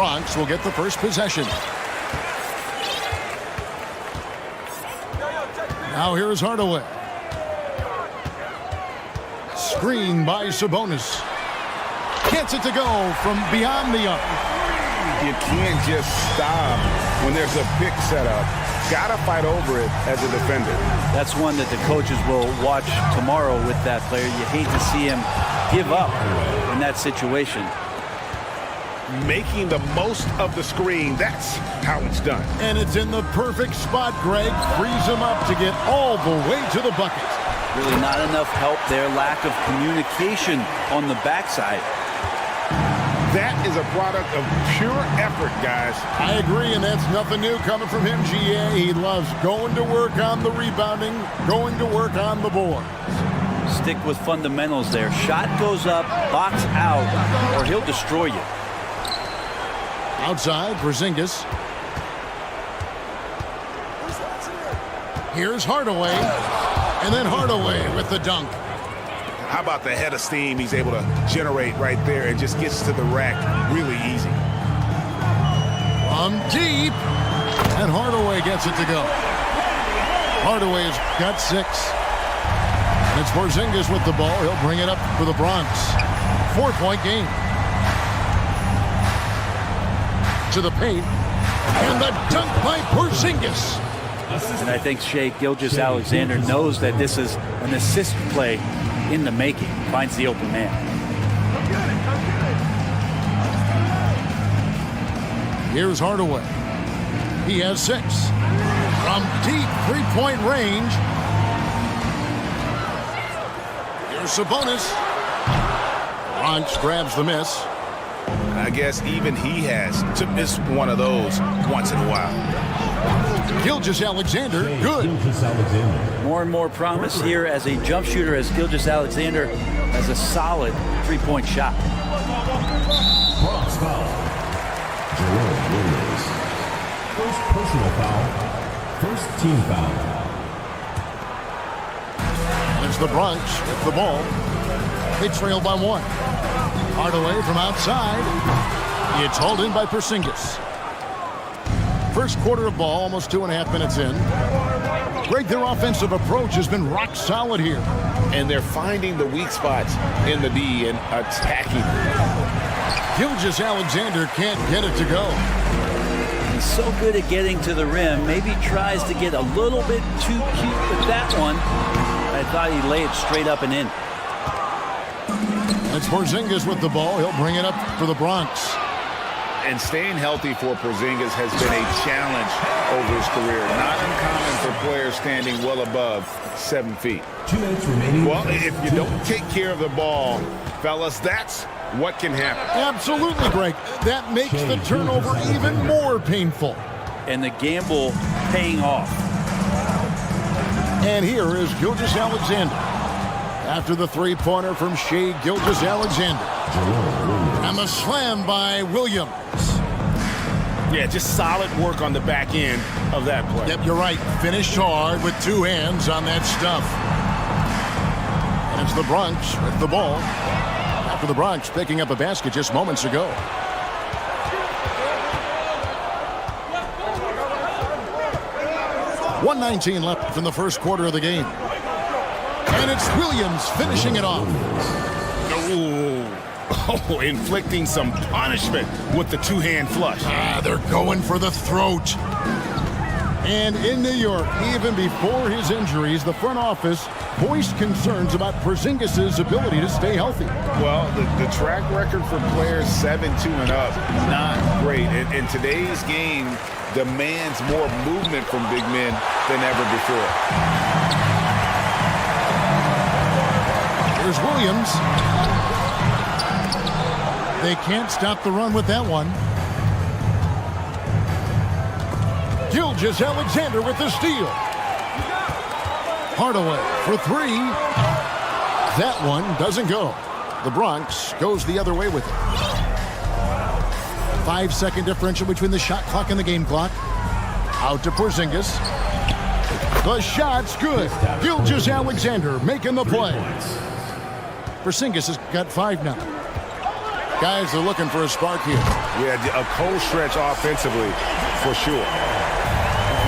Bronx will get the first possession. Now here's Hardaway. Screen by Sabonis. Gets it to go from beyond the arc. You can't just stop when there's a pick set up. Gotta fight over it as a defender. That's one that the coaches will watch tomorrow with that player. You hate to see him give up in that situation. Making the most of the screen, that's how it's done. And it's in the perfect spot, Greg. Frees him up to get all the way to the bucket. Really not enough help there. Lack of communication on the backside. That is a product of pure effort, guys. I agree, and that's nothing new coming from him, GA. He loves going to work on the rebounding, going to work on the board. Stick with fundamentals there. Shot goes up, box out, or he'll destroy you. Outside, Porzingis. Here's Hardaway. And then Hardaway with the dunk. How about the head of steam he's able to generate right there and just gets to the rack really easy. From deep. And Hardaway gets it to go. Hardaway's got 6. And it's Porzingis with the ball. He'll bring it up for the Bronx. 4-point game. To the paint. And the dunk by Porzingis. And I think Shai Gilgeous-Alexander knows that this is an assist play in the making. Finds the open man. Here's Hardaway. He has 6. From deep 3-point range. Here's Sabonis. Bronx grabs the miss. I guess even he has to miss one of those once in a while. Gilgeous-Alexander, good. More and more promise here as a jump shooter, as Gilgeous-Alexander has a solid 3-point shot. Bronx foul. Jerome Williams. First personal foul. First team foul. It's the Bronx with the ball. They trail by 1. Hardaway from outside. It's hauled in by Porzingis. First quarter of ball, almost 2.5 minutes in. Greg, their offensive approach has been rock solid here. And they're finding the weak spots in the D and attacking. Gilgeous-Alexander can't get it to go. He's so good at getting to the rim. Maybe tries to get a little bit too cute with that one. I thought he'd lay it straight up and in. It's Porzingis with the ball. He'll bring it up for the Bronx. And staying healthy for Porzingis has been a challenge over his career. Not uncommon for players standing well above 7 feet. 2 minutes remaining. Well, if you don't take care of the ball, fellas, that's what can happen. Absolutely, Greg. That makes the turnover even more painful. And the gamble paying off. And here is Gilgeous-Alexander. After the 3-pointer from Shai Gilgeous-Alexander. And the slam by Williams. Yeah, just solid work on the back end of that play. Yep, you're right. Finished hard with 2 hands on that stuff. And it's the Bronx with the ball. After the Bronx picking up a basket just moments ago. .119 left in the first quarter of the game. And it's Williams finishing it off. Oh, inflicting some punishment with the 2-hand flush. They're going for the throat. And in New York, even before his injuries, the front office voiced concerns about Porzingis' ability to stay healthy. Well, the track record for players 7-2 and up, not great. And today's game demands more movement from big men than ever before. Here's Williams. They can't stop the run with that one. Gilgeous-Alexander with the steal. Hardaway for 3. That one doesn't go. The Bronx goes the other way with it. 5-second differential between the shot clock and the game clock. Out to Porzingis. The shot's good. Gilgeous-Alexander making the play. Porzingis has got 5 now. Guys are looking for a spark here. Yeah, a cold stretch offensively, for sure.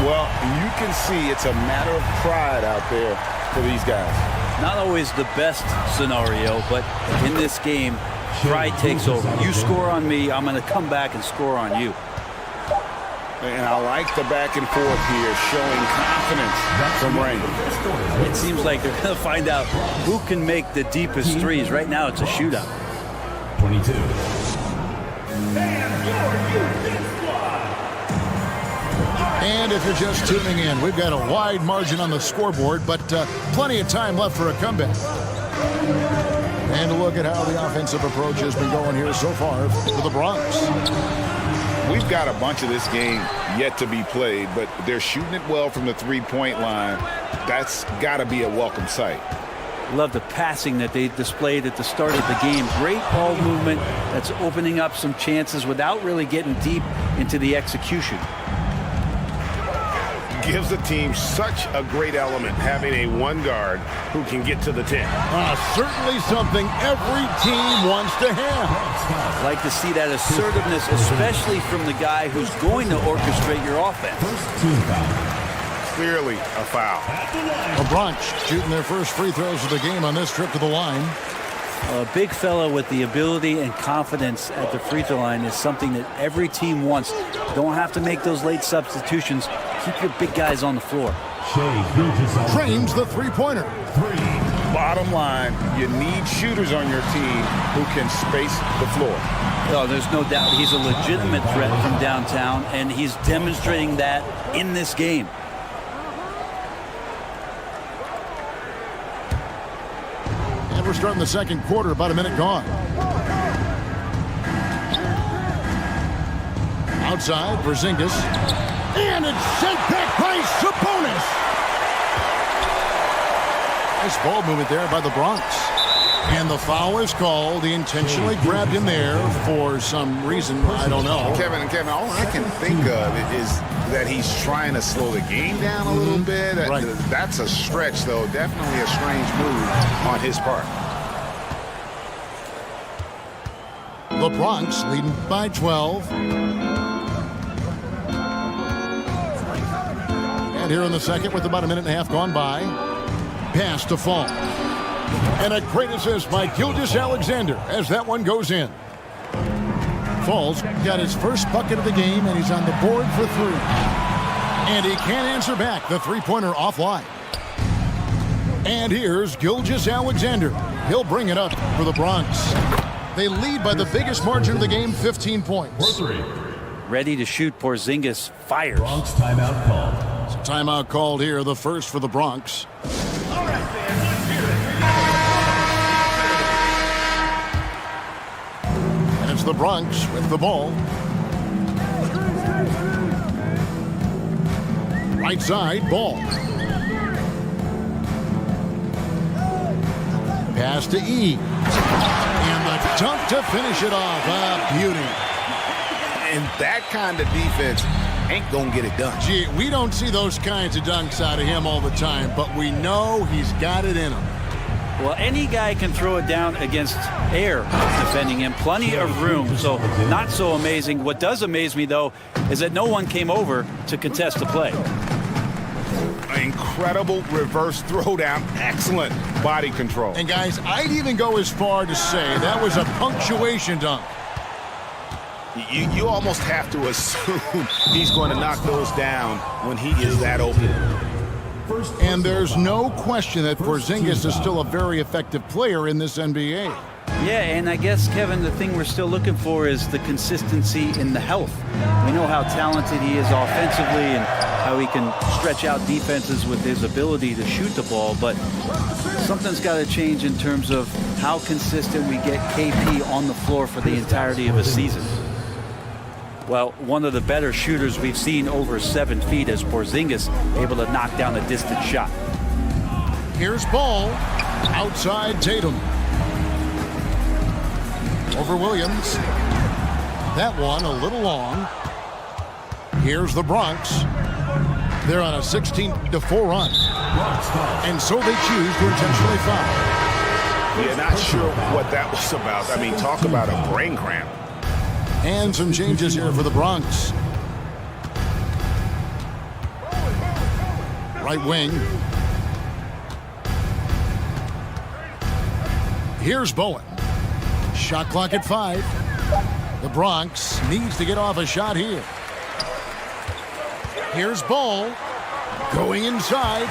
Well, you can see it's a matter of pride out there for these guys. Not always the best scenario, but in this game, pride takes over. You score on me, I'm going to come back and score on you. And I like the back and forth here, showing confidence from Rain. It seems like they're going to find out who can make the deepest threes. Right now, it's a shootout. 22. And if you're just tuning in, we've got a wide margin on the scoreboard, but plenty of time left for a comeback. And look at how the offensive approach has been going here so far for the Bronx. We've got a bunch of this game yet to be played, but they're shooting it well from the three-point line. That's got to be a welcome sight. Love the passing that they displayed at the start of the game. Great ball movement that's opening up some chances without really getting deep into the execution. Gives the team such a great element having a one guard who can get to the 10. Certainly something every team wants to have. I'd like to see that assertiveness, especially from the guy who's going to orchestrate your offense. First team foul. Clearly a foul. The Bronx shooting their first free throws of the game on this trip to the line. A big fella with the ability and confidence at the free throw line is something that every team wants. You don't have to make those late substitutions. Keep your big guys on the floor. Frames the three-pointer. Bottom line, you need shooters on your team who can space the floor. Oh, there's no doubt he's a legitimate threat from downtown, and he's demonstrating that in this game. And we're starting the second quarter, about a minute gone. Outside, Porzingis. And it's sent back by Sabonis. Nice ball movement there by the Bronx. And the foul is called. He intentionally grabbed him there for some reason. I don't know. Kevin, all I can think of is that he's trying to slow the game down a little bit. Right. That's a stretch, though. Definitely a strange move on his part. The Bronx leading by 12. And here in the second with about a minute and a half gone by. Pass to Fall. And a great assist by Gilgeous-Alexander as that one goes in. Fall's got his first bucket of the game, and he's on the board for three. And he can't answer back. The three-pointer offline. And here's Gilgeous-Alexander. He'll bring it up for the Bronx. They lead by the biggest margin of the game, 15 points. Ready to shoot, Porzingis fires. Bronx timeout called. Timeout called here, the first for the Bronx. And it's the Bronx with the ball. Right side, Ball. Pass to E. And the dunk to finish it off. Ah, beauty. And that kind of defense ain't gonna get it done. Gee, we don't see those kinds of dunks out of him all the time, but we know he's got it in him. Well, any guy can throw it down against air defending him. Plenty of room, so not so amazing. What does amaze me, though, is that no one came over to contest the play. Incredible reverse throwdown. Excellent body control. And guys, I'd even go as far to say that was a punctuation dunk. You almost have to assume he's going to knock those down when he is that open. And there's no question that Porzingis is still a very effective player in this NBA. Yeah, and I guess, Kevin, the thing we're still looking for is the consistency in the health. We know how talented he is offensively and how he can stretch out defenses with his ability to shoot the ball, but something's got to change in terms of how consistent we get KP on the floor for the entirety of a season. Well, one of the better shooters we've seen over 7 feet as Porzingis, able to knock down a distant shot. Here's Ball. Outside Tatum. Over Williams. That one a little long. Here's the Bronx. They're on a 16-4 run. And so they choose to intentionally foul. Yeah, not sure what that was about. I mean, talk about a brain cramp. And some changes here for the Bronx. Right wing. Here's Bowen. Shot clock at 5. The Bronx needs to get off a shot here. Here's Ball going inside,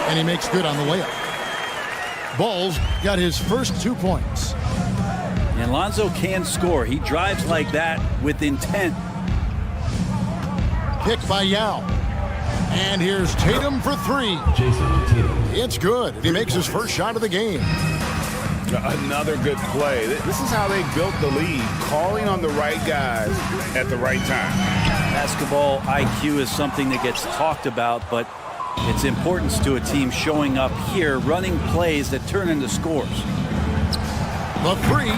and he makes good on the layup. Ball's got his first 2 points. And Lonzo can score. He drives like that with intent. Picked by Yao. And here's Tatum for 3. Jason Tatum. It's good. He makes his first shot of the game. Another good play. This is how they built the lead, calling on the right guys at the right time. Basketball IQ is something that gets talked about, but its importance to a team showing up here, running plays that turn into scores. The 3,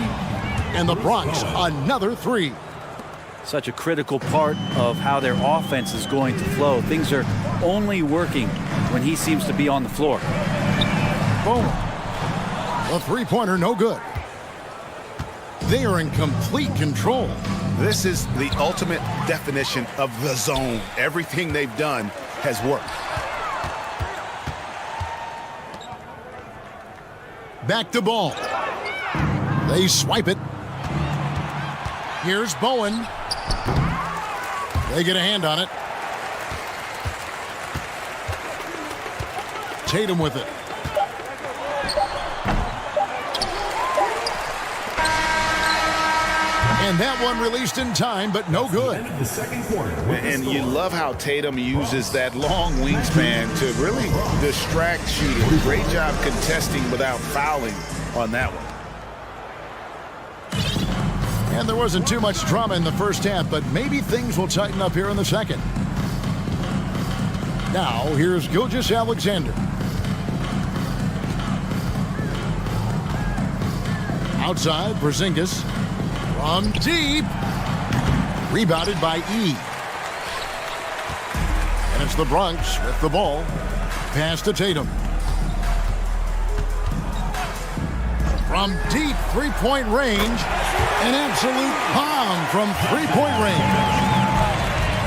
and the Bronx another 3. Such a critical part of how their offense is going to flow. Things are only working when he seems to be on the floor. Boom. The three-pointer, no good. They are in complete control. This is the ultimate definition of the zone. Everything they've done has worked. Back to Ball. They swipe it. Here's Bowen. They get a hand on it. Tatum with it. And that one released in time, but no good. The second quarter. And you love how Tatum uses that long wingspan to really distract shooters. Great job contesting without fouling on that one. And there wasn't too much drama in the first half, but maybe things will tighten up here in the second. Now, here's Gilgeous-Alexander. Outside, Porzingis. From deep. Rebounded by E. And it's the Bronx with the ball. Pass to Tatum. From deep three-point range. An absolute bomb from three-point range.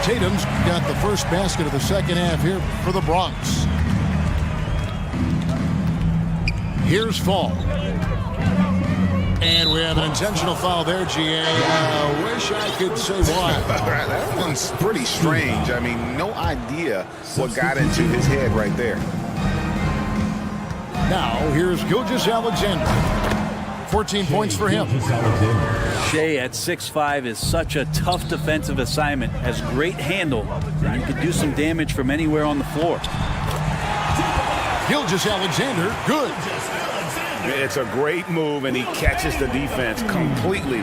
Tatum's got the first basket of the second half here for the Bronx. Here's Fall. And we have an intentional foul there, GA. Wish I could say why. That one's pretty strange. I mean, no idea what got into his head right there. Now, here's Gilgeous-Alexander. 14 points for him. Shea at 6'5" is such a tough defensive assignment. Has great handle, and you can do some damage from anywhere on the floor. Gilgeous-Alexander, good. It's a great move, and he catches the defense completely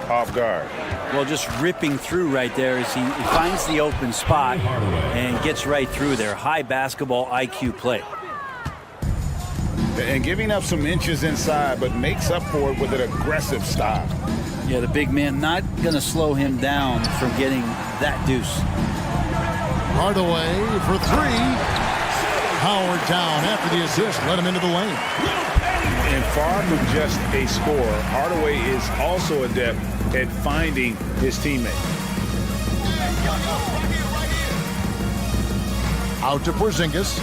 off guard. Well, just ripping through right there as he finds the open spot and gets right through there. High basketball IQ play. And giving up some inches inside, but makes up for it with an aggressive stop. Yeah, the big man not going to slow him down from getting that deuce. Hardaway for 3. Howard down after the assist. Let him into the lane. And far from just a scorer, Hardaway is also adept at finding his teammate. Out to Porzingis.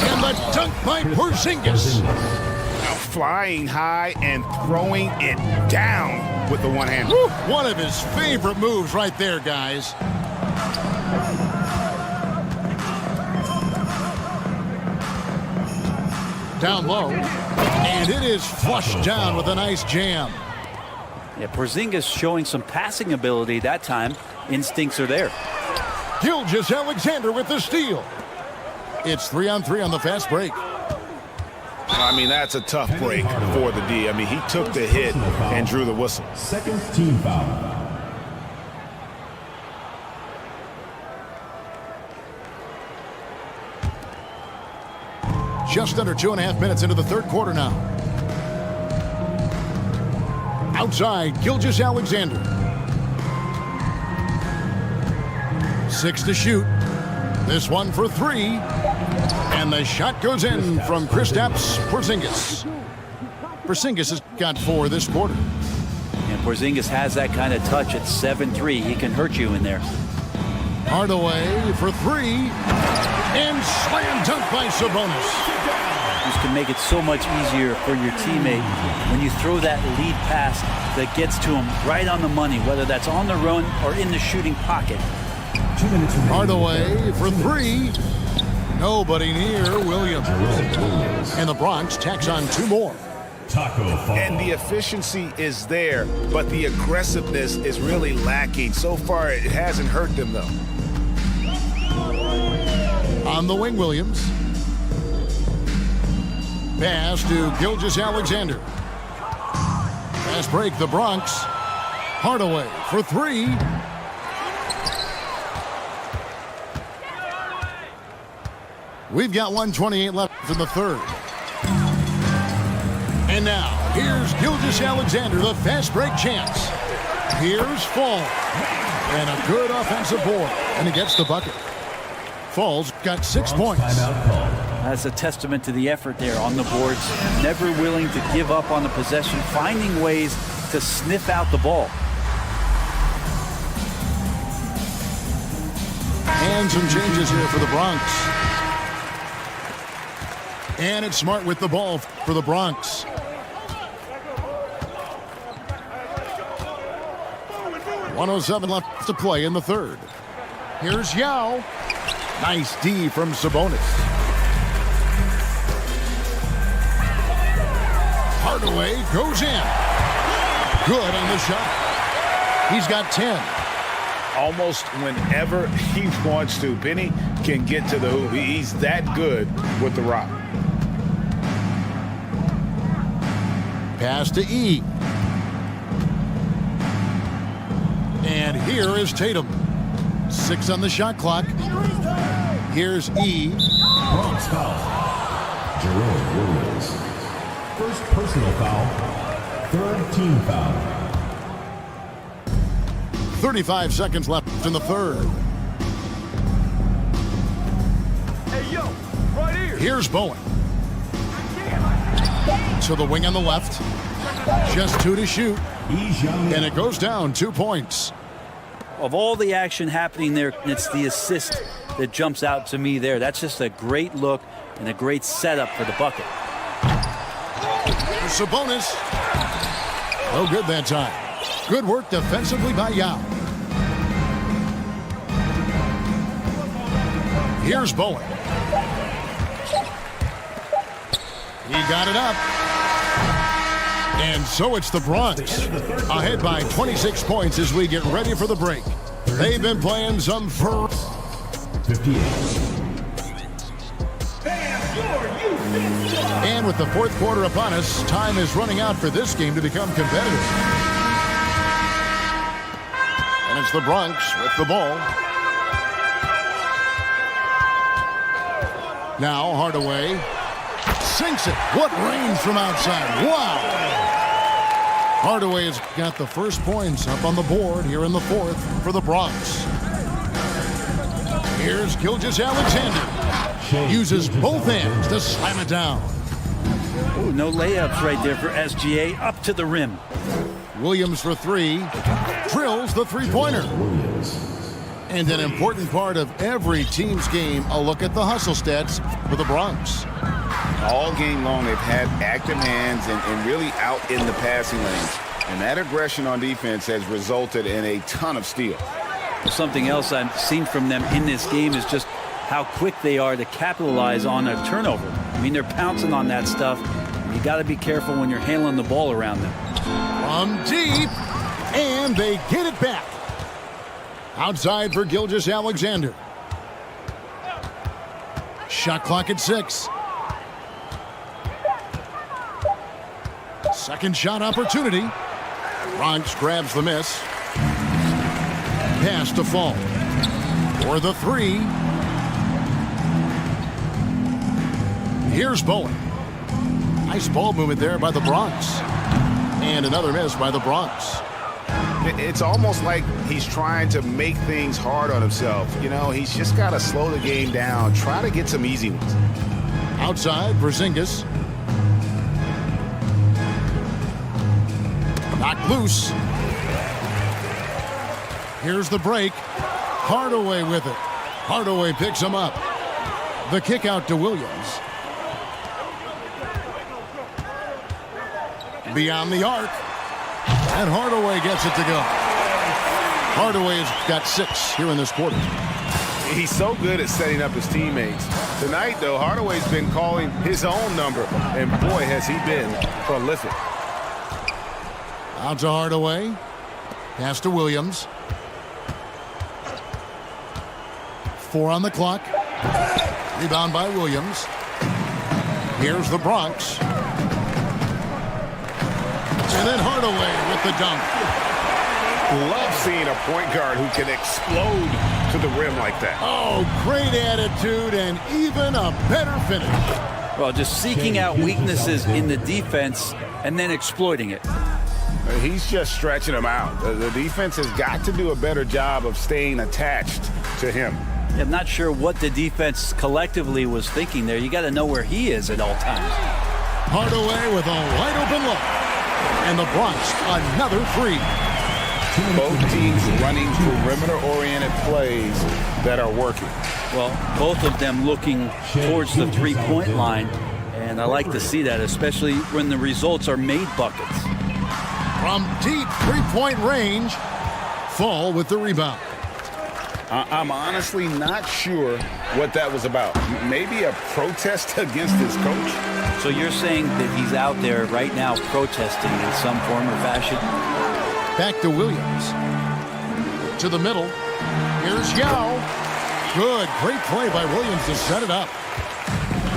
And the dunk by Porzingis. Now flying high and throwing it down with the one hand. One of his favorite moves right there, guys. Down low, and it is flushed down with a nice jam. Yeah, Porzingis showing some passing ability that time. Instincts are there. Gilgeous-Alexander with the steal. It's 3-on-3 on the fast break. I mean, that's a tough break for the D. I mean, he took the hit and drew the whistle. Second team foul. Just under 2.5 minutes into the third quarter now. Outside, Gilgeous-Alexander. 6 to shoot. This one for three. And the shot goes in from Kristaps Porzingis. Porzingis has got 4 this quarter. And Porzingis has that kind of touch at 7-3. He can hurt you in there. Hardaway for 3. And slam dunk by Sabonis. This can make it so much easier for your teammate when you throw that lead pass that gets to him right on the money, whether that's on the run or in the shooting pocket. 2 minutes remaining. Hardaway for 3. Nobody near Williams. And the Bronx tacks on 2 more. Taco Fall. And the efficiency is there, but the aggressiveness is really lacking. So far, it hasn't hurt them, though. On the wing, Williams. Pass to Gilgeous-Alexander. Fast break, the Bronx. Hardaway for 3. We've got 1:28 left in the third. And now, here's Gilgeous-Alexander, the fast break chance. Here's Fall. And a good offensive board. And he gets the bucket. Fall's got 6 points. Timeout call. That's a testament to the effort there on the boards. Never willing to give up on the possession, finding ways to sniff out the ball. And some changes here for the Bronx. And it's Smart with the ball for the Bronx. .107 left to play in the third. Here's Yao. Nice D from Sabonis. Hardaway goes in. Good on the shot. He's got 10. Almost whenever he wants to, Penny can get to the hoop. He's that good with the rock. Pass to E. And here is Tatum. 6 on the shot clock. Here's E. Bronx foul. Jerome Williams. First personal foul. Third team foul. 35 seconds left in the third. Hey, yo, right here. Here's Bowen. To the wing on the left. Just 2 to shoot. And it goes down 2 points. Of all the action happening there, it's the assist that jumps out to me there. That's just a great look and a great setup for the bucket. Sabonis. Oh, good that time. Good work defensively by Yao. Here's Bowen. He got it up. And so it's the Bronx. Ahead by 26 points as we get ready for the break. They've been playing some for 58. And with the fourth quarter upon us, time is running out for this game to become competitive. And it's the Bronx with the ball. Now Hardaway sinks it. What range from outside. Wow. Hardaway has got the first points up on the board here in the fourth for the Bronx. Here's Gilgeous-Alexander. Uses both hands to slam it down. Ooh, no layups right there for SGA. Up to the rim. Williams for 3. Drills the three-pointer. And an important part of every team's game, a look at the hustle stats for the Bronx. All game long, they've had active hands and really out in the passing lanes. And that aggression on defense has resulted in a ton of steals. Something else I've seen from them in this game is just how quick they are to capitalize on a turnover. I mean, they're pouncing on that stuff. You got to be careful when you're handling the ball around them. From deep, and they get it back. Outside for Gilgeous-Alexander. Shot clock at 6. Second shot opportunity. Bronx grabs the miss. Pass to Fall. For the 3. Here's Bowen. Nice ball movement there by the Bronx. And another miss by the Bronx. It's almost like he's trying to make things hard on himself. You know, he's just got to slow the game down, try to get some easy ones. Outside, Porzingis. Knocked loose. Here's the break. Hardaway with it. Hardaway picks him up. The kick out to Williams. Beyond the arc. And Hardaway gets it to go. Hardaway's got 6 here in this quarter. He's so good at setting up his teammates. Tonight, though, Hardaway's been calling his own number, and boy, has he been prolific. Out to Hardaway. Pass to Williams. 4 on the clock. Rebound by Williams. Here's the Bronx. And then Hardaway with the dunk. Love seeing a point guard who can explode to the rim like that. Oh, great attitude and even a better finish. Well, just seeking out weaknesses in the defense and then exploiting it. He's just stretching them out. The defense has got to do a better job of staying attached to him. I'm not sure what the defense collectively was thinking there. You got to know where he is at all times. Hardaway with a wide open look. And the Bronx, another 3. Both teams running perimeter-oriented plays that are working. Well, both of them looking towards the three-point line, and I like to see that, especially when the results are made buckets. From deep three-point range, Fall with the rebound. I'm honestly not sure what that was about. Maybe a protest against his coach? So you're saying that he's out there right now protesting in some form or fashion? Back to Williams. To the middle. Here's Yao. Good, great play by Williams to set it up.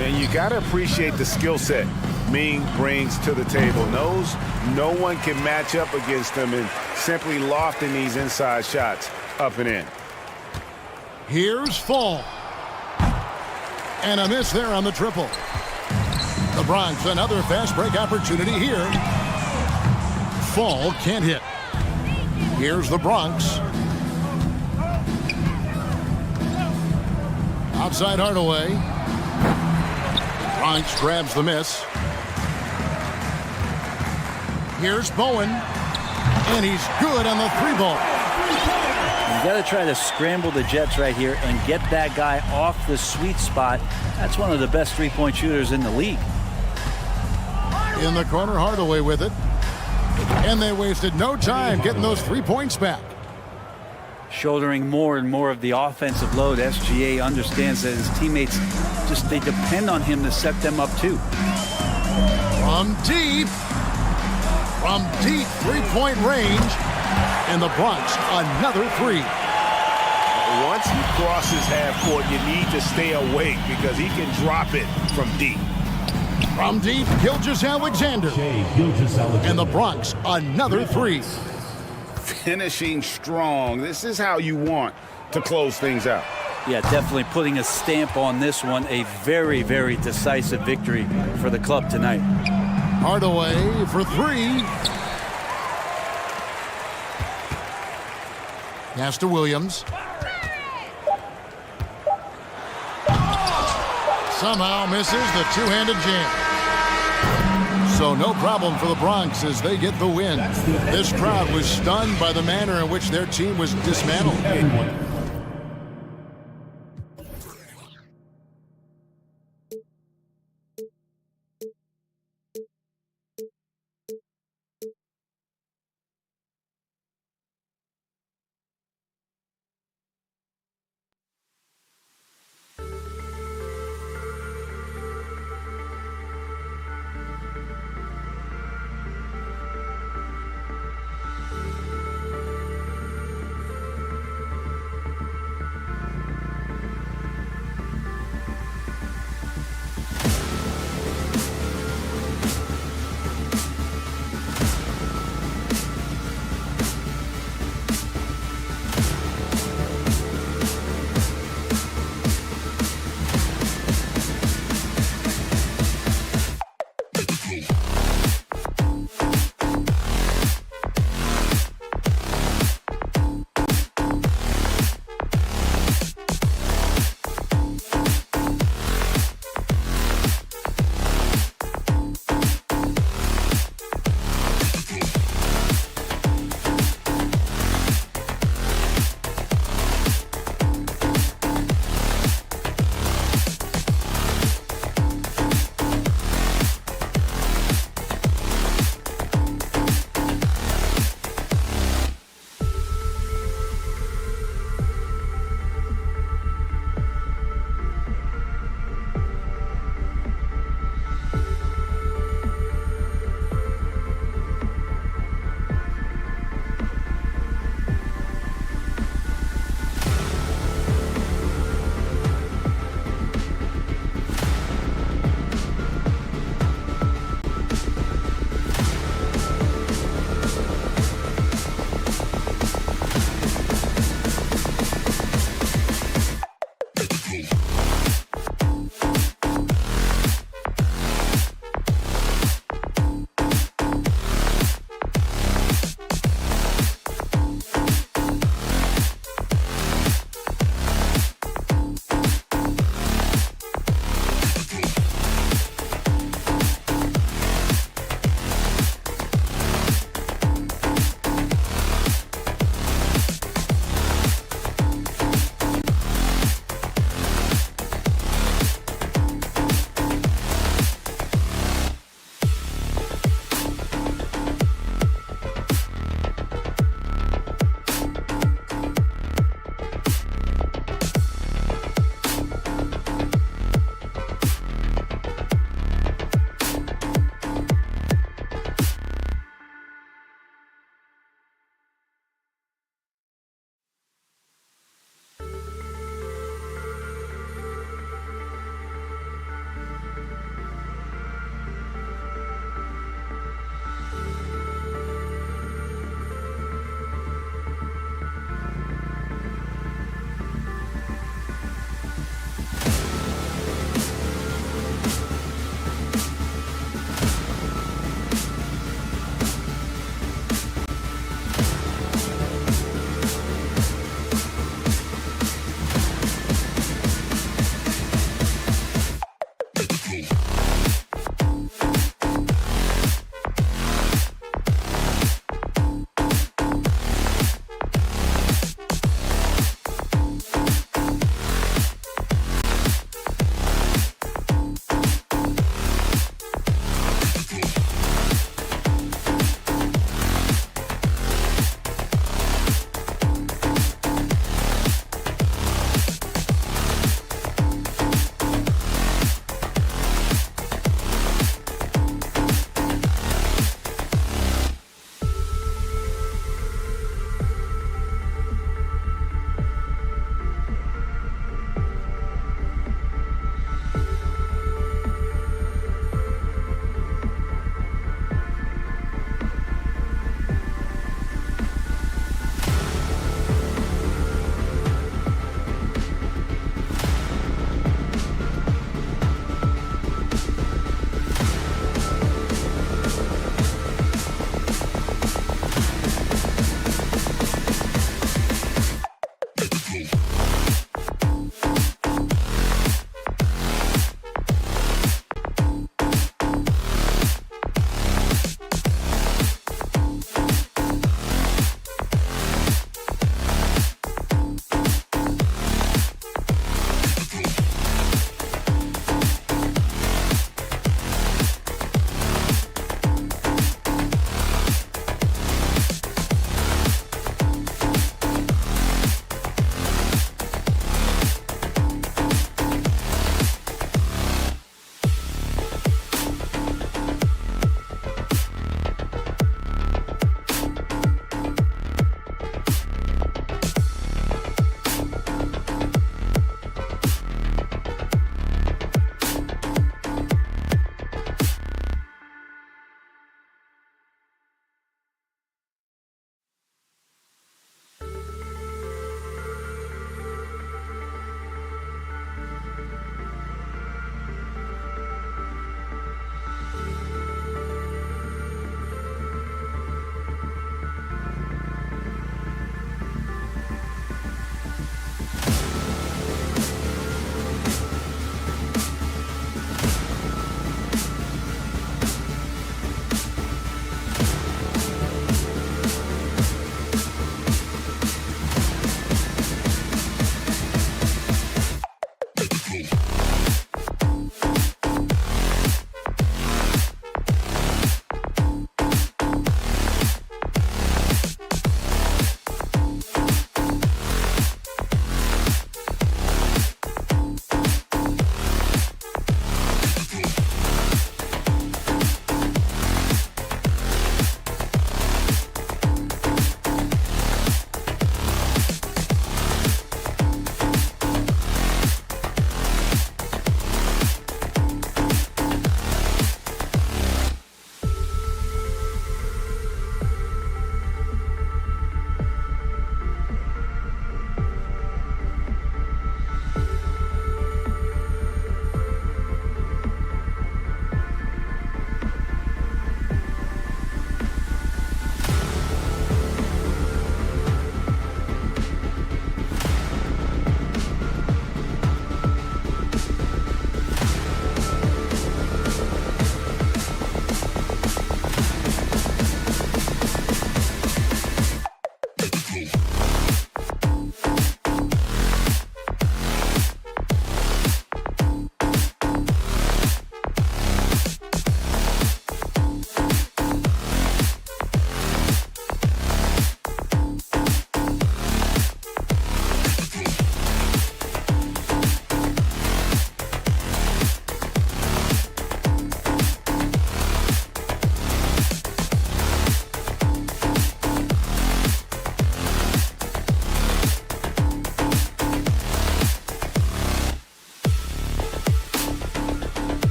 And you got to appreciate the skill set Ming brings to the table. Knows no one can match up against him and simply lofting these inside shots up and in. Here's Fall. And a miss there on the triple. The Bronx, another fast break opportunity here. Fall can't hit. Here's the Bronx. Outside Hardaway. Bronx grabs the miss. Here's Bowen. And he's good on the 3-ball. You got to try to scramble the Jets right here and get that guy off the sweet spot. That's one of the best three-point shooters in the league. In the corner, Hardaway with it. And they wasted no time getting those 3 points back. Shouldering more and more of the offensive load, SGA understands that his teammates they depend on him to set them up too. From deep 3-point range. And the Bronx, another 3. Once he crosses half court, you need to stay awake because he can drop it from deep. From deep, Gilgeous-Alexander. And the Bronx, another 3. Finishing strong. This is how you want to close things out. Yeah, definitely putting a stamp on this one. A very, very decisive victory for the club tonight. Hardaway for 3. Pass to Williams. Somehow misses the two-handed jam. So no problem for the Bronx as they get the win. This crowd was stunned by the manner in which their team was dismantled.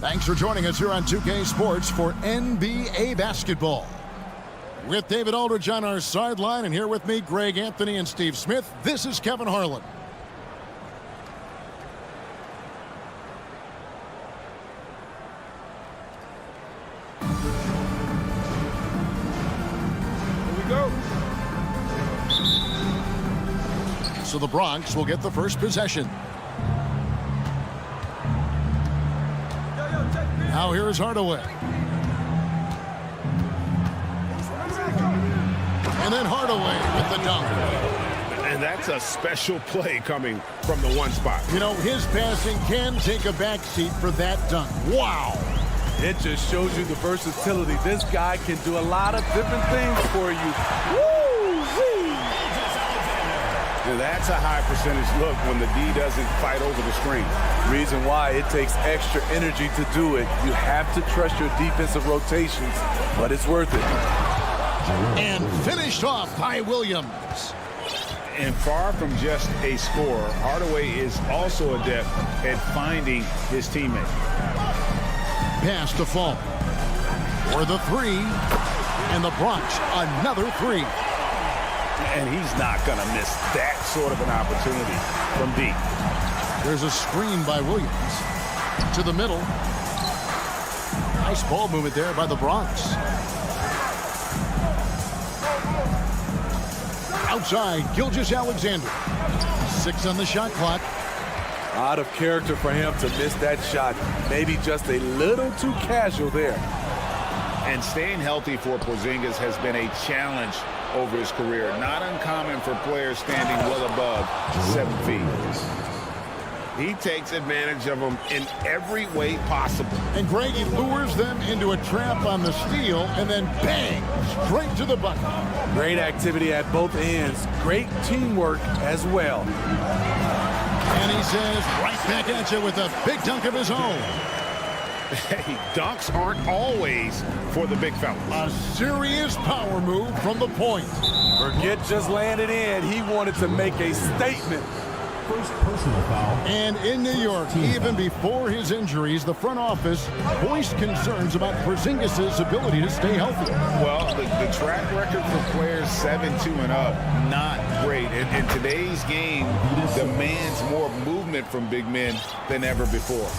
Thanks for joining us here on 2K Sports for NBA basketball. With David Aldridge on our sideline, and here with me, Greg Anthony and Steve Smith, this is Kevin Harlan. Here we go. So the Bronx will get the first possession. Now here's Hardaway. And then Hardaway with the dunk. And that's a special play coming from the one spot. You know, his passing can take a backseat for that dunk. Wow. It just shows you the versatility. This guy can do a lot of different things for you. Woo-wee. That's a high percentage look when the D doesn't fight over the screen. Reason why it takes extra energy to do it. You have to trust your defensive rotations, but it's worth it. And finished off by Williams. And far from just a scorer, Hardaway is also adept at finding his teammate. Pass to Fall. For the three. And the Bronx, another three. And he's not going to miss that sort of an opportunity from deep. There's a screen by Williams. To the middle. Nice ball movement there by the Bronx. Outside, Gilgeous-Alexander. 6 on the shot clock. Out of character for him to miss that shot. Maybe just a little too casual there. And staying healthy for Porzingis has been a challenge over his career. Not uncommon for players standing well above 7 feet. He takes advantage of them in every way possible. And Greg, he lures them into a trap on the steal, and then bang, straight to the bucket. Great activity at both ends. Great teamwork as well. And he says, right back at you with a big dunk of his own. Hey, dunks aren't always for the big fella. A serious power move from the point. Forget just laying it in. He wanted to make a statement. First personal foul. And in New York, even before his injuries, the front office voiced concerns about Porzingis' ability to stay healthy. Well, the track record for players 7-2 and up, not great. And today's game demands more movement from big men than ever before.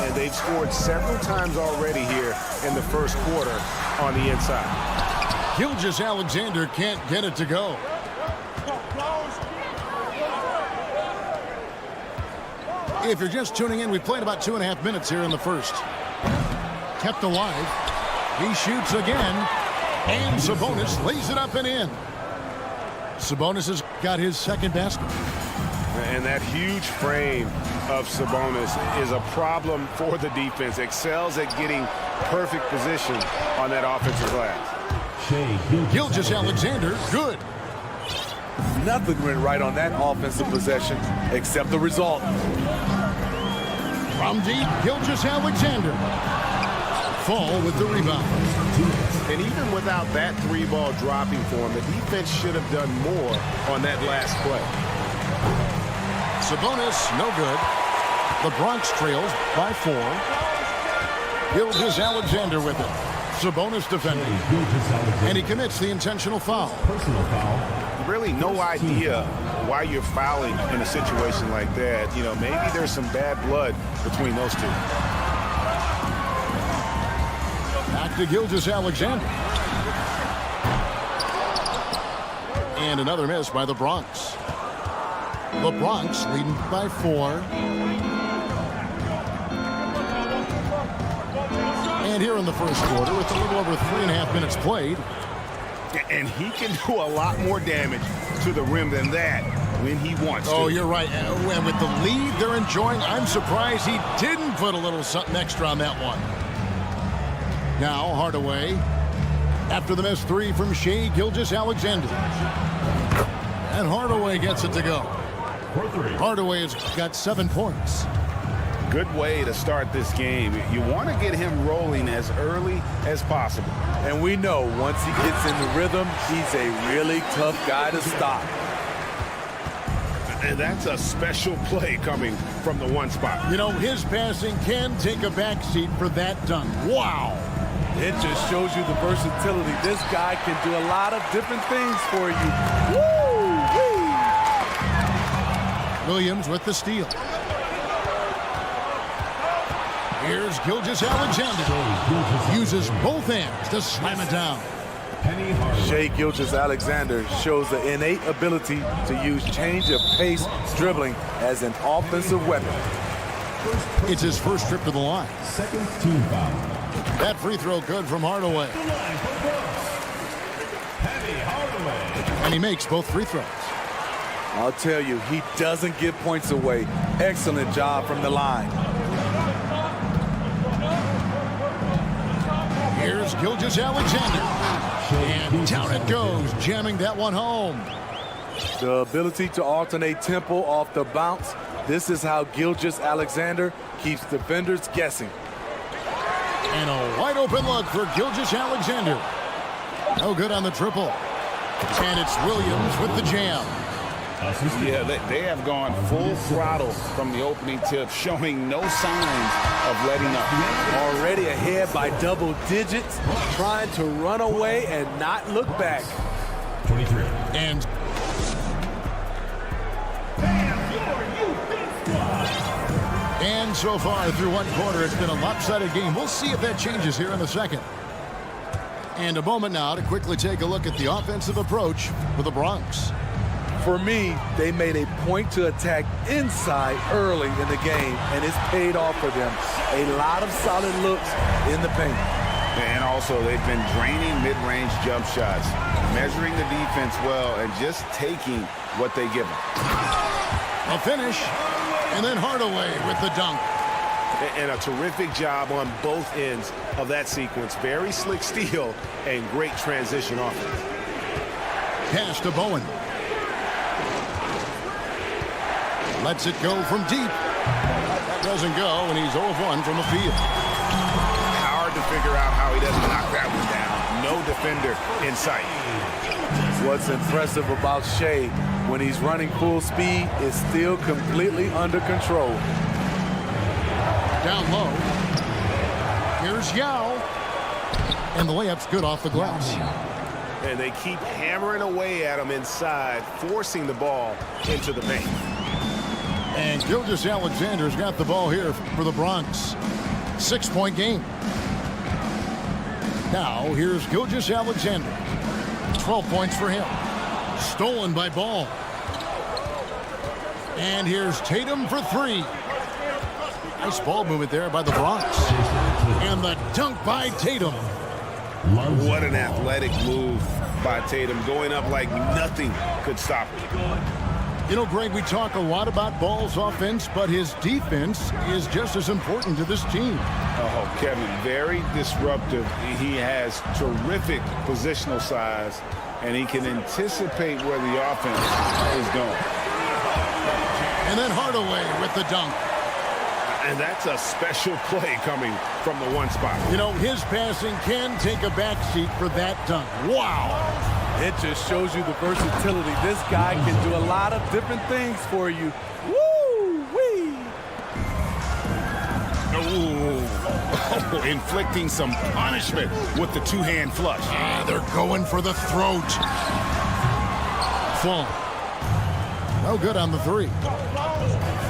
And they've scored several times already here in the first quarter on the inside. Gilgeous-Alexander can't get it to go. If you're just tuning in, we played about 2.5 minutes here in the first. Kept alive. He shoots again. And Sabonis lays it up and in. Sabonis has got his second basket. And that huge frame of Sabonis is a problem for the defense. Excels at getting perfect position on that offensive glass. Gilgeous-Alexander, good. Nothing went right on that offensive possession except the result. From deep, Gilgeous-Alexander. Fall with the rebound. And even without that 3-ball dropping for him, the defense should have done more on that last play. Sabonis, no good. The Bronx trails by 4. Gilgeous-Alexander with it. Sabonis defending. And he commits the intentional foul. Personal foul. Really no idea why you're fouling in a situation like that. You know, maybe there's some bad blood between those two. Back to Gilgeous-Alexander. And another miss by the Bronx. The Bronx leading by 4. And here in the first quarter, with a little over 3.5 minutes played. And he can do a lot more damage to the rim than that when he wants to. Oh, you're right. And with the lead they're enjoying, I'm surprised he didn't put a little something extra on that one. Now Hardaway, after the missed 3 from Shai Gilgeous-Alexander. And Hardaway gets it to go. for 3. Hardaway has got 7 points. Good way to start this game. You want to get him rolling as early as possible. And we know once he gets in the rhythm, he's a really tough guy to stop. And that's a special play coming from the one spot. You know, his passing can take a backseat for that dunk. Wow. It just shows you the versatility. This guy can do a lot of different things for you. Woo-wee! Williams with the steal. Here's Gilgeous-Alexander. Uses both hands to slam it down. Shai Gilgeous-Alexander shows the innate ability to use change of pace dribbling as an offensive weapon. It's his first trip to the line. Second team foul. That free throw good from Hardaway. And he makes both free throws. I'll tell you, he doesn't give points away. Excellent job from the line. Here's Gilgeous-Alexander. And down it goes, jamming that one home. The ability to alternate tempo off the bounce. This is how Gilgeous-Alexander keeps defenders guessing. And a wide open look for Gilgeous-Alexander. No good on the triple. And it's Williams with the jam. Yeah, they have gone full throttle from the opening tip, showing no signs of letting up. Already ahead by double digits, trying to run away and not look back. 23. And so far through one quarter, it's been a lopsided game. We'll see if that changes here in the second. And a moment now to quickly take a look at the offensive approach for the Bronx. For me, they made a point to attack inside early in the game, and it's paid off for them. A lot of solid looks in the paint. And also, they've been draining mid-range jump shots, measuring the defense well, and just taking what they give them. A finish, and then Hardaway with the dunk. And a terrific job on both ends of that sequence. Very slick steal and great transition offense. Pass to Bowen. Lets it go from deep. That doesn't go, and he's 0 of 1 from the field. Hard to figure out how he doesn't knock that one down. No defender in sight. What's impressive about Shai when he's running full speed is still completely under control. Down low. Here's Yao. And the layup's good off the glass. And they keep hammering away at him inside, forcing the ball into the paint. And Gilgeous-Alexander's got the ball here for the Bronx. 6-point game. Now, here's Gilgeous-Alexander. 12 points for him. Stolen by Ball. And here's Tatum for 3. Nice ball movement there by the Bronx. And the dunk by Tatum. What an athletic move by Tatum, going up like nothing could stop him. You know, Greg, we talk a lot about Ball's offense, but his defense is just as important to this team. Oh, Kevin, very disruptive. He has terrific positional size, and he can anticipate where the offense is going. And then Hardaway with the dunk. And that's a special play coming from the one spot. You know, his passing can take a backseat for that dunk. Wow. It just shows you the versatility. This guy can do a lot of different things for you. Woo-wee! Oh, inflicting some punishment with the two-hand flush. They're going for the throat. Fall. No good on the 3.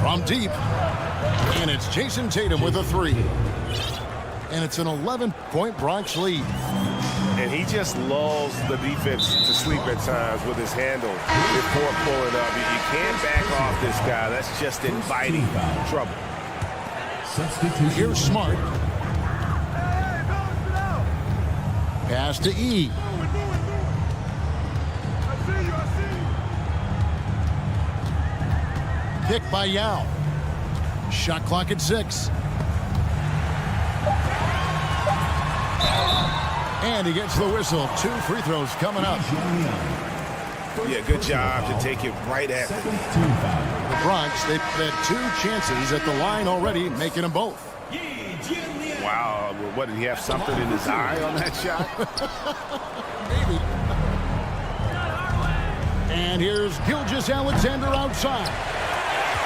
From deep. And it's Jason Tatum with a 3. And it's an 11-point Bronx lead. And he just lulls the defense to sleep at times with his handle before pulling up. You can't back off this guy. That's just inviting trouble. Here's Smart. Pass to E. Pick by Yao. Shot clock at 6. And he gets the whistle. 2 free throws coming up. Yeah, good job to take it right at him. Bronx, they've had 2 chances at the line already, making them both. Wow, what, did he have something in his eye on that shot? Maybe. And here's Gilgeous Alexander outside.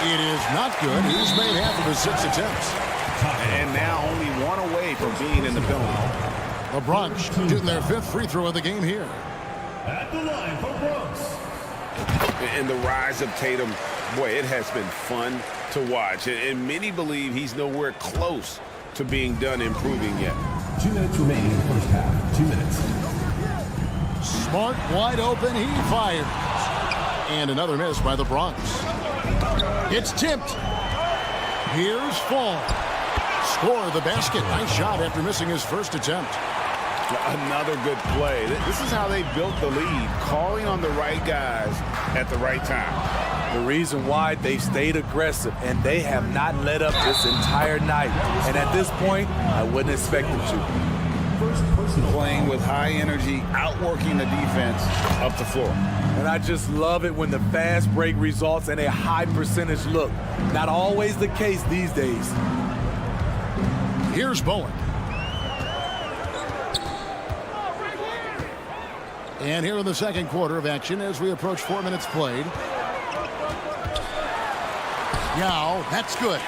It is not good. He's made half of his 6 attempts. And now only 1 away from being in the penalty. The Bronx shooting their 5th free throw of the game here. At the line for Bronx. And the rise of Tatum, boy, it has been fun to watch. And many believe he's nowhere close to being done improving yet. 2 minutes remaining in the first half. 2 minutes. Smart, wide open, he fires. And another miss by the Bronx. It's tipped. Here's Fall. Score the basket. Nice shot after missing his first attempt. Another good play. This is how they built the lead, calling on the right guys at the right time. The reason why they've stayed aggressive, and they have not let up this entire night. And at this point, I wouldn't expect them to. First personal. Playing with high energy, outworking the defense up the floor. And I just love it when the fast break results in a high percentage look. Not always the case these days. Here's Bowen. And here in the second quarter of action as we approach 4 minutes played. Yao, that's good.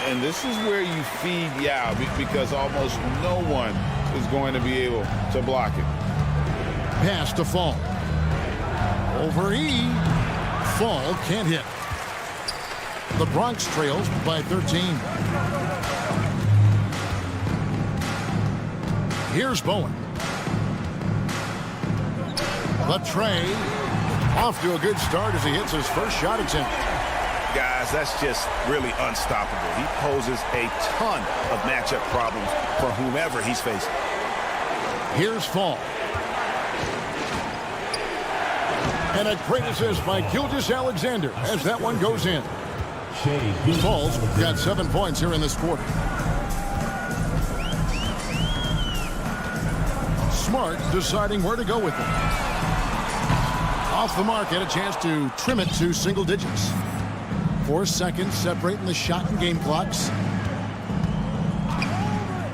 And this is where you feed Yao because almost no one is going to be able to block it. Pass to Fall. Over E. Fall can't hit. The Bronx trails by 13. Here's Bowen. The tray. Off to a good start as he hits his first shot attempt. Guys, that's just really unstoppable. He poses a ton of matchup problems for whomever he's facing. Here's Fall. And a great assist by Gilgeous Alexander as that one goes in. Fall's got 7 points here in this quarter. Smart deciding where to go with it. Off the mark, had a chance to trim it to single digits. 4 seconds separating the shot and game clocks.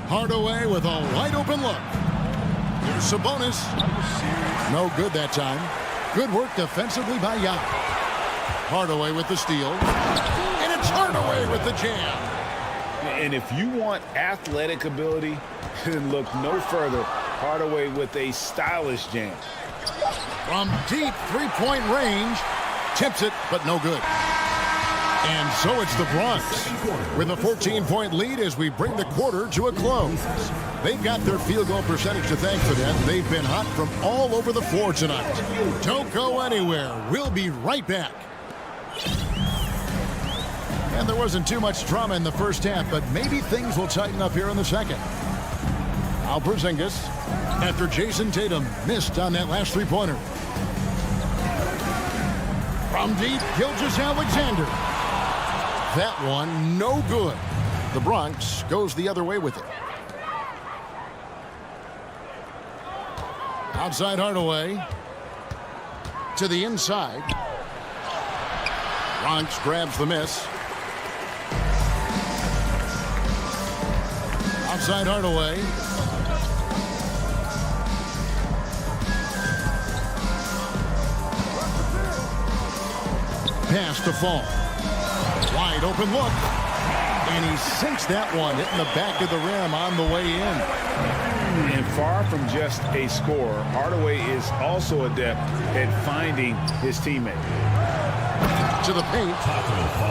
Hardaway with a wide open look. Here's Sabonis. No good that time. Good work defensively by Yao. Hardaway with the steal. And it's Hardaway with the jam. And if you want athletic ability, then look no further. Hardaway with a stylish jam. From deep three-point range. Tips it, but no good. And so it's the Bronx with a 14-point lead as we bring the quarter to a close. They've got their field goal percentage to thank for that. They've been hot from all over the floor tonight. Don't go anywhere. We'll be right back. And there wasn't too much drama in the first half, but maybe things will tighten up here in the second. Al Porzingis after Jason Tatum missed on that last three-pointer. From deep, Gilgeous Alexander. That one, no good. The Bronx goes the other way with it. Outside Hardaway. To the inside. Bronx grabs the miss. Outside Hardaway. Pass to Fall. Wide open look. And he sinks that one, hitting the back of the rim on the way in. And far from just a scorer, Hardaway is also adept at finding his teammate. To the paint.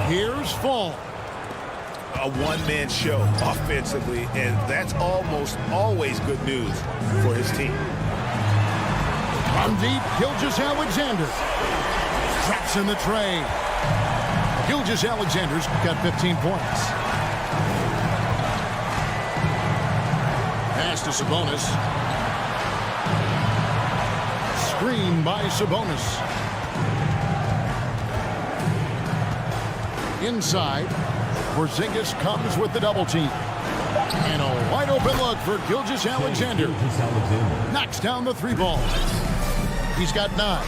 Here's Fall. A one-man show offensively, and that's almost always good news for his team. From deep, Gilgeous Alexander. Traps in the tray. Gilgeous Alexander's got 15 points. Pass to Sabonis. Screen by Sabonis. Inside, Porzingis comes with the double team. And a wide open look for Gilgeous Alexander. Knocks down the three ball. He's got 9.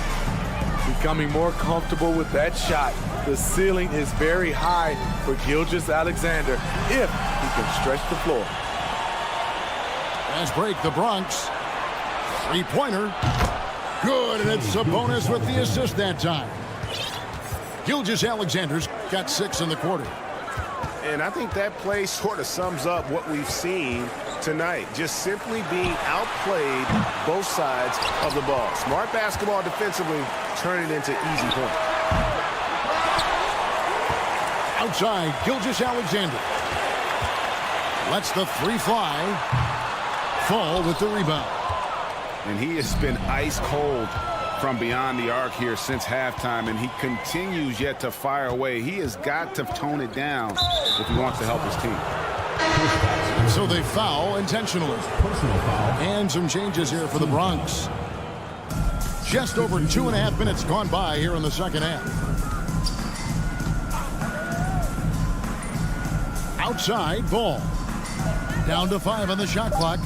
Becoming more comfortable with that shot. The ceiling is very high for Gilgeous-Alexander if he can stretch the floor. Fast break, the Bronx. Three-pointer. Good, and it's a bonus with the assist that time. Gilgeous-Alexander's got 6 in the quarter. And I think that play sort of sums up what we've seen tonight. Just simply being outplayed both sides of the ball. Smart basketball defensively, turning it into easy points. Outside, Gilgeous-Alexander lets the three fly. Fall with the rebound. And he has been ice cold from beyond the arc here since halftime, and he continues yet to fire away. He has got to tone it down if he wants to help his team. So they foul intentionally. And some changes here for the Bronx. Just over 2.5 minutes gone by here in the second half. Outside, ball. Down to 5 on the shot clock.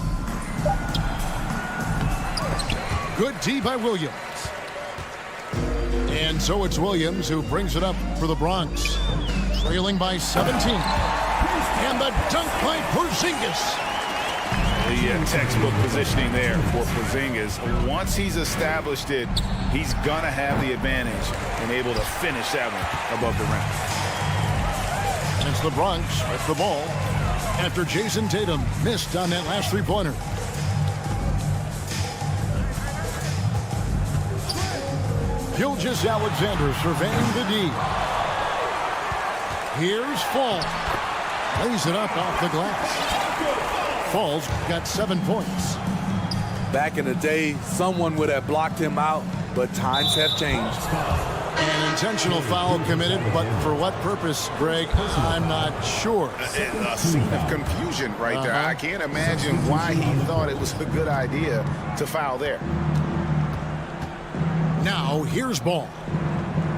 Good D by Williams. And so it's Williams who brings it up for the Bronx. Trailing by 17. And the dunk by Porzingis. The textbook positioning there for Porzingis. Once he's established it, he's going to have the advantage and able to finish that one above the rim. And it's the Bronx with the ball after Jason Tatum missed on that last three-pointer. Gilgeous-Alexander surveying the D. Here's Fall. Lays it up off the glass. Fall's got 7 points. Back in the day, someone would have blocked him out, but times have changed. An intentional foul committed, but for what purpose, Greg, I'm not sure. A scene of confusion right there. I can't imagine why he thought it was a good idea to foul there. Now, here's Ball.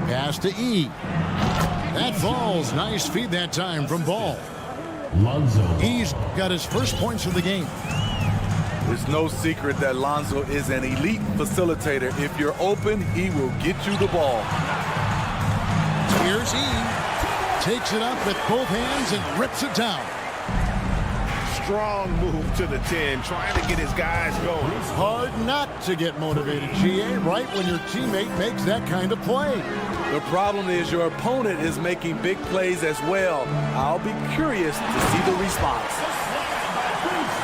Pass to E. That falls. Nice feed that time from Ball. He's got his first points of the game. There's no secret that Lonzo is an elite facilitator. If you're open, he will get you the ball. Here's E. Takes it up with both hands and rips it down. Strong move to the 10, trying to get his guys going. It's hard not to get motivated, GA, right when your teammate makes that kind of play. The problem is your opponent is making big plays as well. I'll be curious to see the response.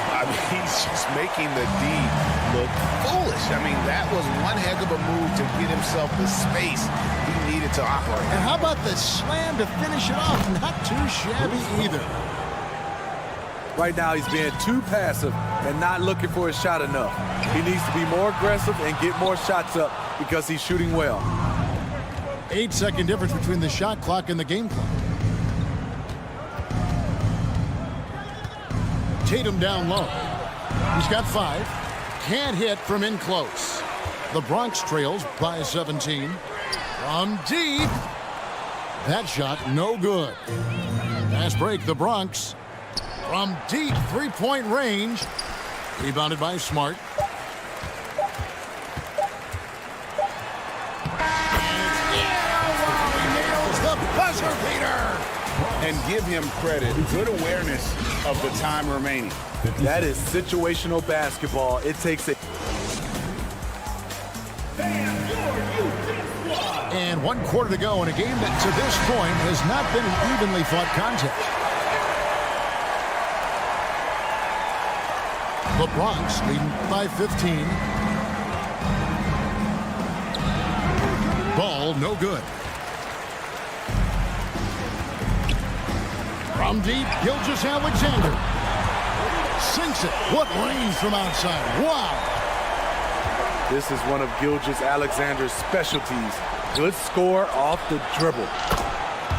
I mean, he's just making the D look foolish. I mean, that was one heck of a move to get himself the space he needed to operate. And how about the slam to finish it off? Not too shabby either. Right now, he's being too passive and not looking for his shot enough. He needs to be more aggressive and get more shots up because he's shooting well. 8-second difference between the shot clock and the game clock. Tatum down low. He's got 5. Can't hit from in close. The Bronx trails by 17. From deep. That shot no good. Fast break, the Bronx. From deep three-point range. Rebounded by Smart. The buzzer beater. And give him credit. Good awareness of the time remaining. That is situational basketball. It takes it. And 1 quarter to go in a game that to this point has not been an evenly fought contest. The Bronx leading by 15. Ball no good. From deep, Gilgeous-Alexander sinks it. What range from outside. Wow. This is one of Gilgeous-Alexander's specialties. Good score off the dribble.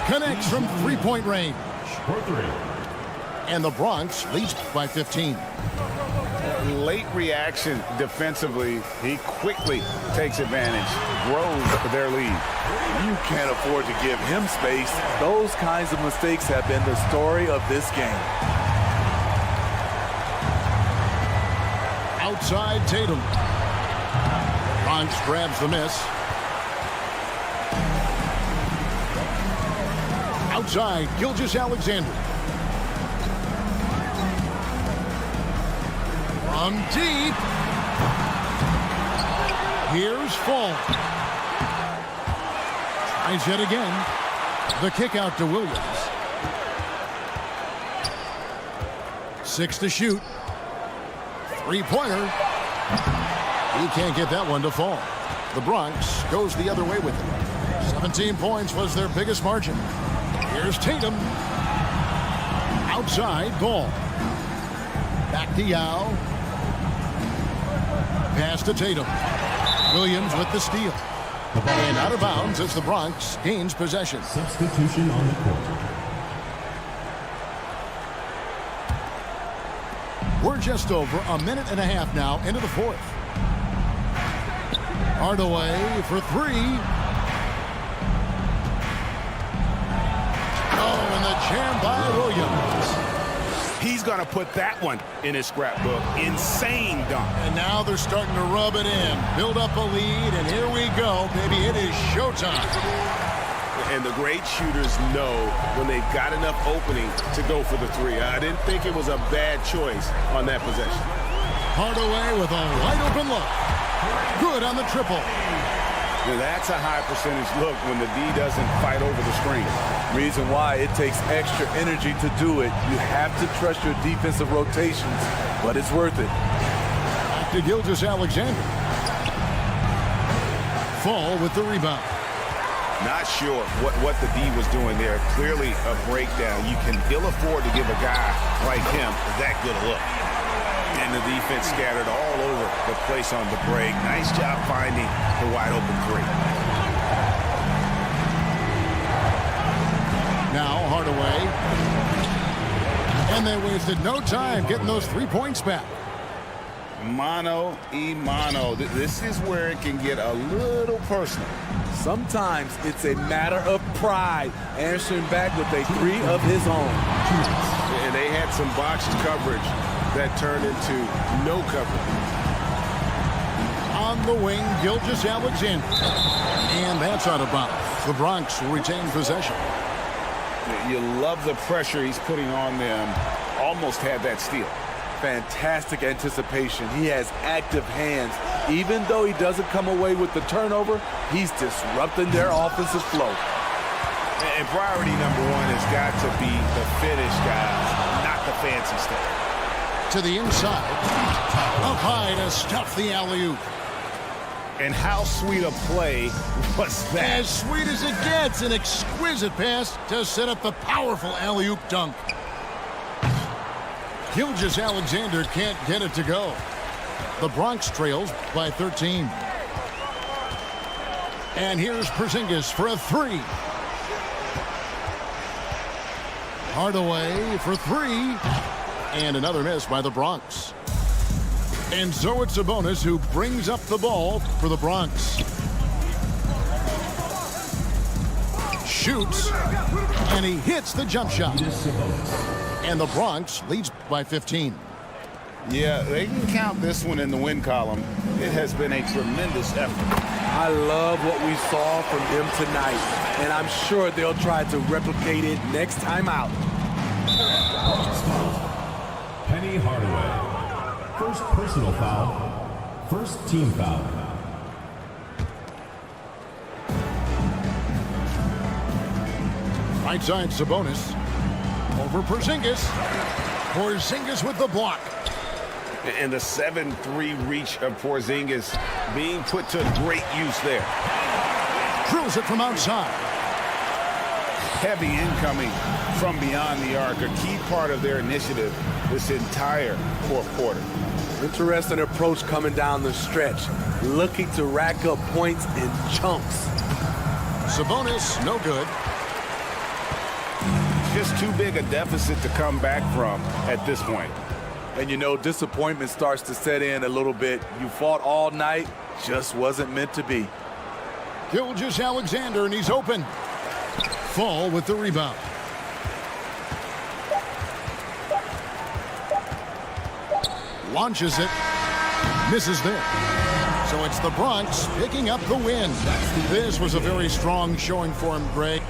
Connects from three-point range. And the Bronx leads by 15. Late reaction defensively. He quickly takes advantage, grows their lead. You can't afford to give him space. Those kinds of mistakes have been the story of this game. Outside Tatum. Bronx grabs the miss. outside, Gilgeous-Alexander. From deep. Here's Fall. Tries yet again. The kick out to Williams. 6 to shoot. Three-pointer. He can't get that one to fall. The Bronx goes the other way with it. 17 points was their biggest margin. Here's Tatum. Outside, Ball. Back to Yao. Pass to Tatum. Williams with the steal. And out of bounds as the Bronx gains possession. Substitution on the court. We're just over a minute and a half now into the fourth. Hardaway for three. Oh, and the jam by Williams. He's going to put that one in his scrapbook. Insane dunk. And now they're starting to rub it in. Build up a lead, and here we go. Baby, it is showtime. And the great shooters know when they've got enough opening to go for the three. I didn't think it was a bad choice on that possession. Hardaway with a wide open look. Good on the triple. Now that's a high percentage look when the D doesn't fight over the screen. Reason why it takes extra energy to do it. You have to trust your defensive rotations, but it's worth it. Back to Gilgeous-Alexander. Fall with the rebound. Not sure what the D was doing there. Clearly a breakdown. You can ill afford to give a guy like him that good a look. And the defense scattered all over the place on the break. Nice job finding the wide open three. Now Hardaway. And they wasted no time getting those 3 points back. Mano y mano. This is where it can get a little personal. Sometimes it's a matter of pride, answering back with a three of his own. And they had some box coverage that turned into no coverage. On the wing, Gilgeous-Alexander. And that's out of bounds. The Bronx will retain possession. You love the pressure he's putting on them. Almost had that steal. Fantastic anticipation. He has active hands. Even though he doesn't come away with the turnover, he's disrupting their offensive flow. And priority number one has got to be the finish, guys, not the fancy stuff. To the inside. Up high to stuff the alley-oop. And how sweet a play was that? As sweet as it gets. An exquisite pass to set up the powerful alley-oop dunk. Gilgeous-Alexander can't get it to go. The Bronx trails by 13. And here's Porzingis for a three. Hardaway for three. And another miss by the Bronx. And so it's Sabonis who brings up the ball for the Bronx. Shoots. And he hits the jump shot. And the Bronx leads by 15. Yeah, they can count this one in the win column. It has been a tremendous effort. I love what we saw from them tonight, and I'm sure they'll try to replicate it next time out. Penny Hardaway. First personal foul. First team foul. Right side, Sabonis. Over Porzingis. Porzingis with the block. And the 7-3 reach of Porzingis being put to great use there. Drills it from outside. Heavy incoming from beyond the arc, a key part of their initiative this entire fourth quarter. Interesting approach coming down the stretch, looking to rack up points in chunks. Sabonis, no good. Just too big a deficit to come back from at this point. And you know, disappointment starts to set in a little bit. You fought all night, just wasn't meant to be. Gilgeous-Alexander, and he's open. Fall with the rebound. Launches it. Misses there. So it's the Bronx picking up the win. This was a very strong showing for him, Greg.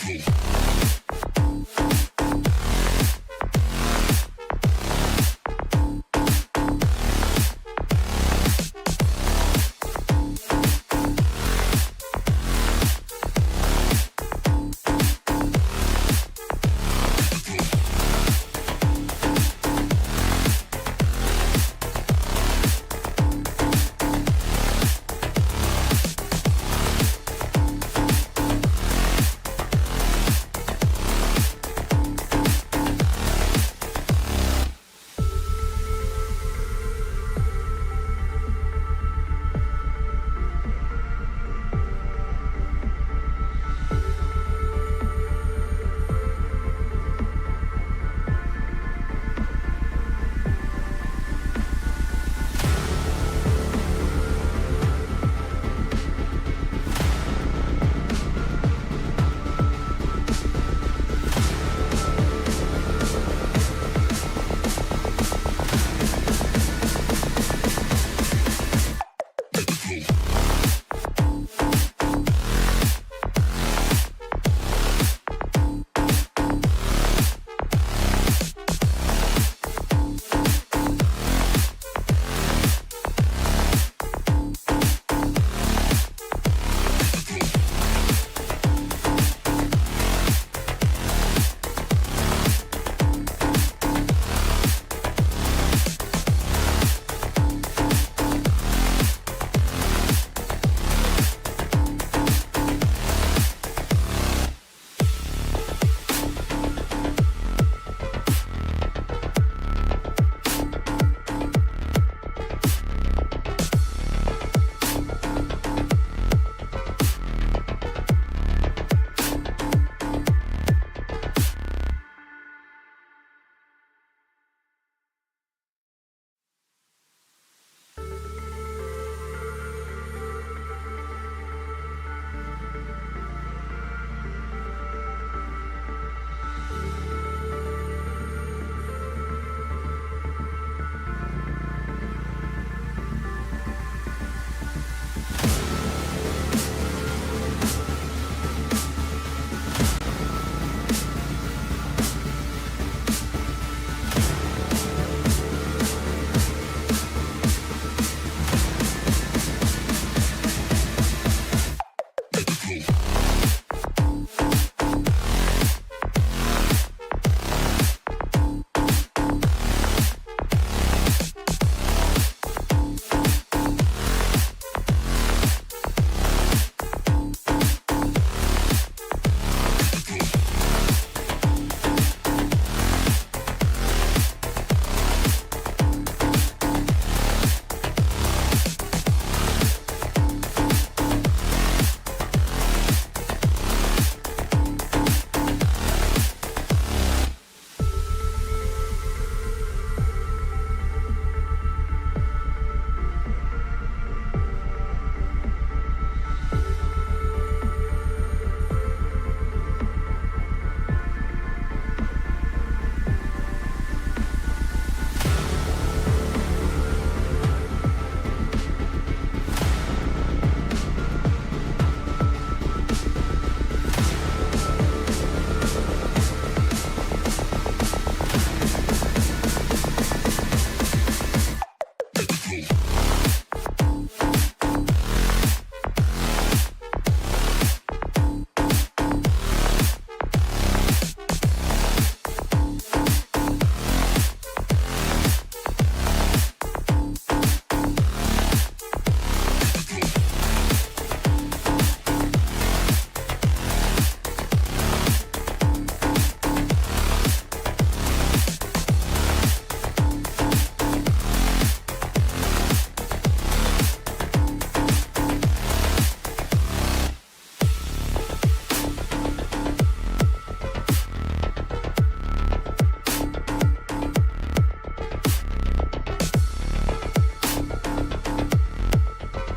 Let's go.